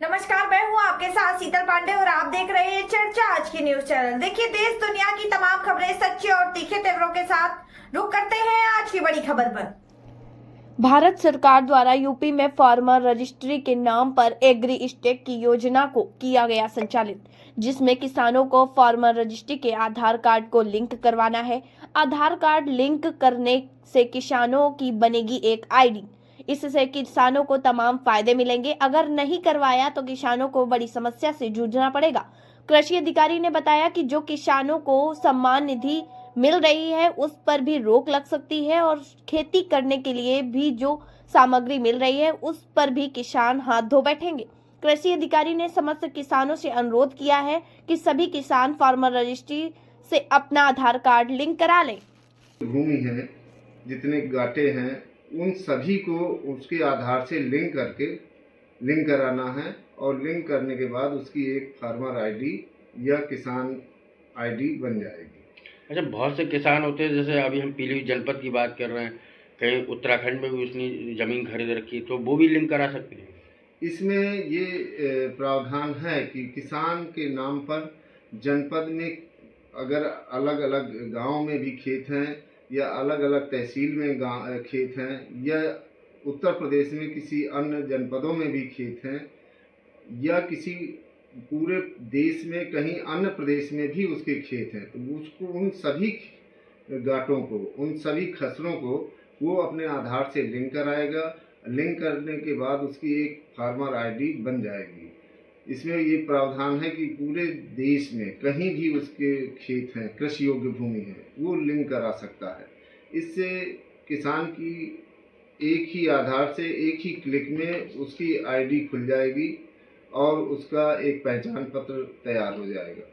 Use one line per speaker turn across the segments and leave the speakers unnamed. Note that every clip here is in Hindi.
नमस्कार, मैं हूं आपके साथ शीतल पांडे और आप देख रहे हैं चर्चा आज की न्यूज चैनल। देखिए, देश दुनिया की तमाम खबरें सच्चे और तीखे तेवरों के साथ रुक करते हैं आज की बड़ी खबर पर। भारत सरकार द्वारा यूपी में फार्मर रजिस्ट्री के नाम पर एग्री स्टेक की योजना को किया गया संचालित, जिसमें किसानों को फार्मर रजिस्ट्री के आधार कार्ड को लिंक करवाना है। आधार कार्ड लिंक करने से किसानों की बनेगी एक आईडी। इससे किसानों को तमाम फायदे मिलेंगे। अगर नहीं करवाया तो किसानों को बड़ी समस्या से जूझना पड़ेगा। कृषि अधिकारी ने बताया कि जो किसानों को सम्मान निधि मिल रही है उस पर भी रोक लग सकती है और खेती करने के लिए भी जो सामग्री मिल रही है उस पर भी किसान हाथ धो बैठेंगे। कृषि अधिकारी ने समस्त किसानों से अनुरोध किया है कि सभी किसान फार्मर रजिस्ट्री से अपना आधार कार्ड लिंक करा लें।
भूमि है, जितने गाटे हैं, उन सभी को उसके आधार से लिंक कराना है और लिंक करने के बाद उसकी एक फार्मर आईडी या किसान आईडी बन जाएगी।
अच्छा, बहुत से किसान होते हैं, जैसे अभी हम पीलीभीत जनपद की बात कर रहे हैं, कहीं उत्तराखंड में भी उसने ज़मीन खरीद रखी, तो वो भी लिंक करा सकते हैं।
इसमें ये प्रावधान है कि किसान के नाम पर जनपद में अगर अलग अलग गांव में भी खेत हैं या अलग अलग तहसील में खेत हैं या उत्तर प्रदेश में किसी अन्य जनपदों में भी खेत हैं या किसी पूरे देश में कहीं अन्य प्रदेश में भी उसके खेत हैं, तो उसको उन सभी गांठों को, उन सभी खसरों को वो अपने आधार से लिंक कराएगा। लिंक करने के बाद उसकी एक फार्मर आईडी बन जाएगी। इसमें ये प्रावधान है कि पूरे देश में कहीं भी उसके खेत हैं, कृषि योग्य भूमि है, वो लिंक करा सकता है। इससे किसान की एक ही आधार से एक ही क्लिक में उसकी आईडी खुल जाएगी और उसका एक पहचान पत्र तैयार हो जाएगा।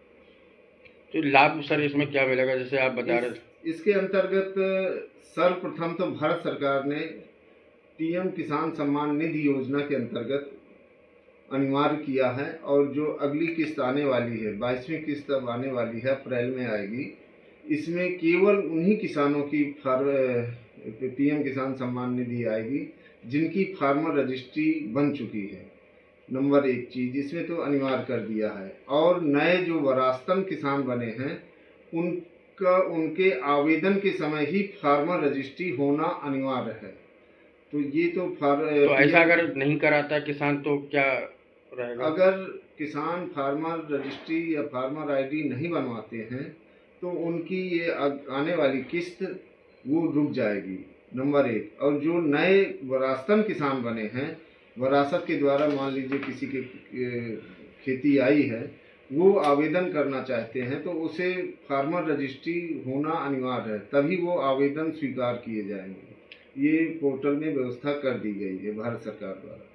तो लाभ सर इसमें क्या मिलेगा, जैसे आप बता रहे
इसके अंतर्गत सर्वप्रथम तो भारत सरकार ने पीएम किसान सम्मान निधि योजना के अंतर्गत अनिवार्य किया है और जो अगली किस्त आने वाली है, 22वीं किस्त अब आने वाली है, अप्रैल में आएगी। इसमें केवल उन्हीं किसानों की पीएम किसान सम्मान निधि आएगी जिनकी फार्मर रजिस्ट्री बन चुकी है। नंबर एक चीज़ इसमें तो अनिवार्य कर दिया है। और नए जो वरासतन किसान बने हैं उनके आवेदन के समय ही फार्मर रजिस्ट्री होना अनिवार्य है। तो ये तो
ऐसा अगर नहीं कराता किसान तो क्या रहेगा?
अगर किसान फार्मर रजिस्ट्री या फार्मर आईडी नहीं बनवाते हैं तो उनकी ये आने वाली किस्त वो रुक जाएगी, नंबर एक। और जो नए वरासतन किसान बने हैं, वरासत के द्वारा मान लीजिए किसी के खेती आई है, वो आवेदन करना चाहते हैं तो उसे फार्मर रजिस्ट्री होना अनिवार्य है, तभी वो आवेदन स्वीकार किए जाएंगे। ये पोर्टल में व्यवस्था कर दी गई है भारत सरकार द्वारा।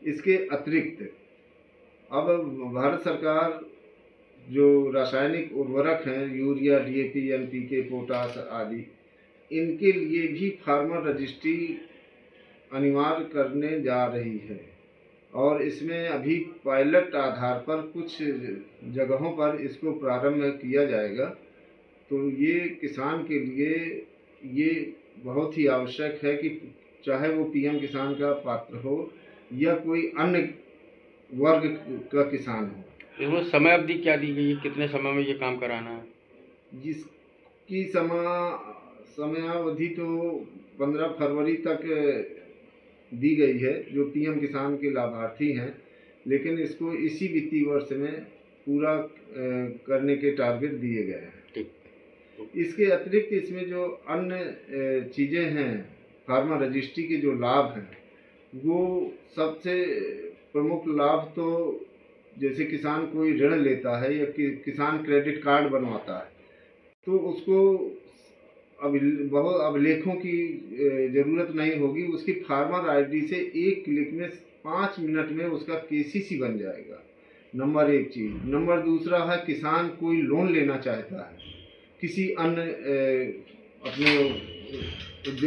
इसके अतिरिक्त अब भारत सरकार जो रासायनिक उर्वरक हैं, यूरिया, डीएपी, एनपीके, पोटास आदि, इनके लिए भी फार्मर रजिस्ट्री अनिवार्य करने जा रही है और इसमें अभी पायलट आधार पर कुछ जगहों पर इसको प्रारंभ किया जाएगा। तो ये किसान के लिए ये बहुत ही आवश्यक है कि चाहे वो पीएम किसान का पात्र हो या कोई अन्य वर्ग का किसान हो।
इसमें समय अवधि क्या दी गई है, कितने समय में ये काम कराना है?
जिसकी समयावधि तो 15 फरवरी तक दी गई है जो पीएम किसान के लाभार्थी हैं, लेकिन इसको इसी वित्तीय वर्ष में पूरा करने के टारगेट दिए गए हैं। इसके अतिरिक्त इसमें जो अन्य चीज़ें हैं, फार्मर रजिस्ट्री के जो लाभ हैं, वो सबसे प्रमुख लाभ तो जैसे किसान कोई ऋण लेता है या किसान क्रेडिट कार्ड बनवाता है तो उसको बहुत अभिलेखों की ज़रूरत नहीं होगी। उसकी फार्मर आईडी से एक क्लिक में 5 मिनट में उसका केसीसी बन जाएगा, नंबर एक चीज़। नंबर दूसरा है, किसान कोई लोन लेना चाहता है किसी अन्य अपने उद्योग